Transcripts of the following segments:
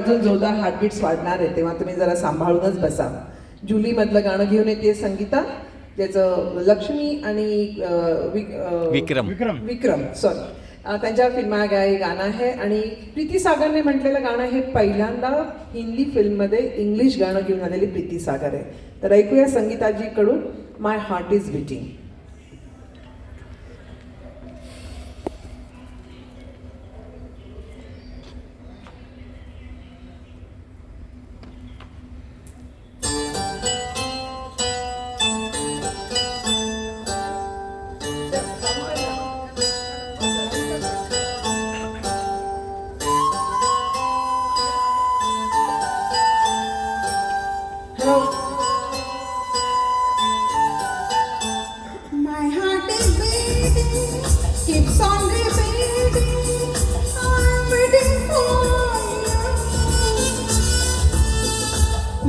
अजून जोरदार हार्टबीट्स वाढणार आहे तेव्हा तुम्ही जरा सांभाळूनच बसा. जुलीमधलं गाणं घेऊन येते संगीता, ज्याचं लक्ष्मी आणि विक्रम सॉरी त्यांच्या फिल्मात हे गाणं आहे. आणि प्रीती सागरने म्हटलेलं गाणं हे पहिल्यांदा हिंदी फिल्ममध्ये इंग्लिश गाणं घेऊन आलेली प्रीती सागर आहे. तर ऐकूया संगीताजीकडून my heart is beating. My heart is beating, keeps on repeating. I'm waiting for you.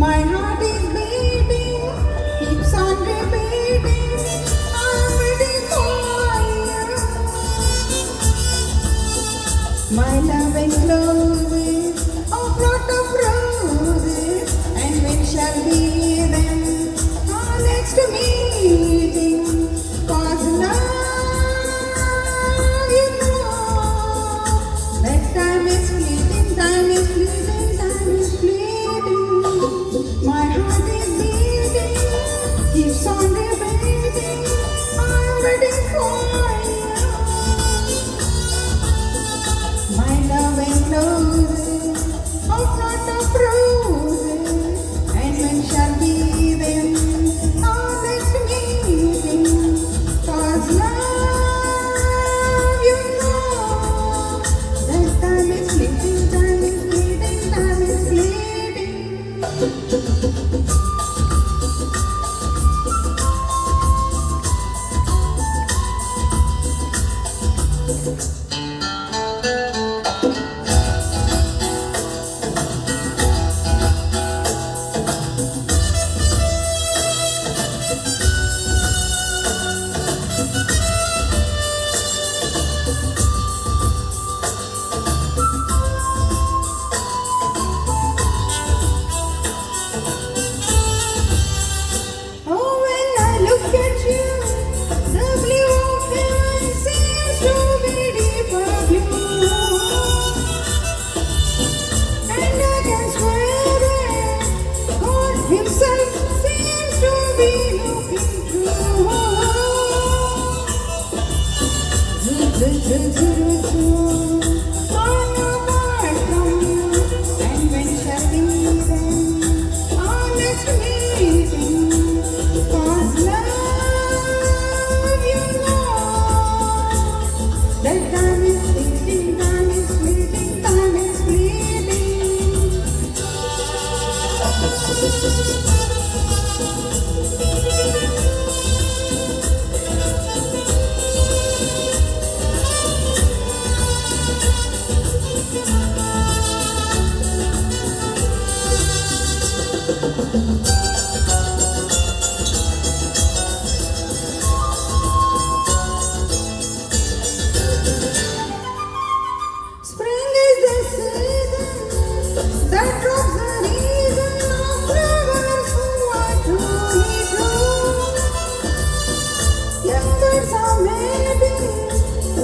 My heart is beating, keeps on repeating. I'm waiting for you. My love encloses a plot of roses, and when shall be them our next meeting? 'Cause love, you know, that time is fleeting, time is fleeting, time is fleeting. My heart is beating, keeps on repeating. I'm waiting for you. My love encloses a plot of roses, and when shall be them our next meeting? 'Cause love, you know, that time is fleeting, time is fleeting, time is fleeting. Oh, when I look at you, the blue of heaven seems to be deeper blue. And I can swear that God Himself seems to be looking through. I'm apart from you, and when shall we then our next meeting? 'Cause love, you know, that time is fleeting, time is fleeting, time is fleeting. Spring is the season that drops the reason of flowers who are truly true. Young birds are mating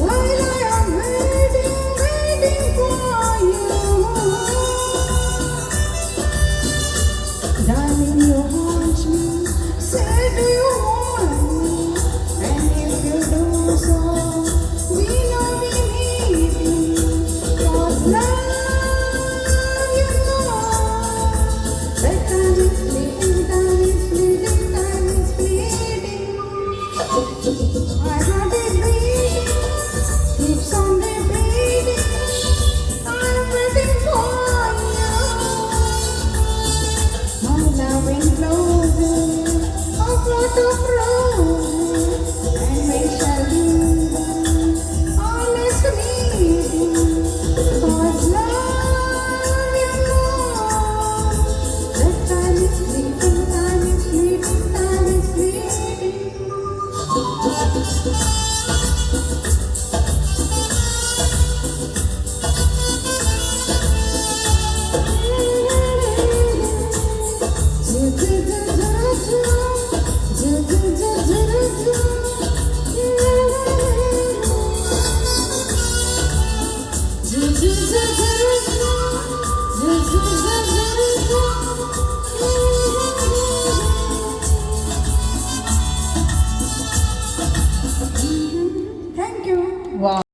while I am waiting, waiting for you. Darling, you haunt me, say do you want me? And if you do so, we know we meeting. 'Cause love, you know, वा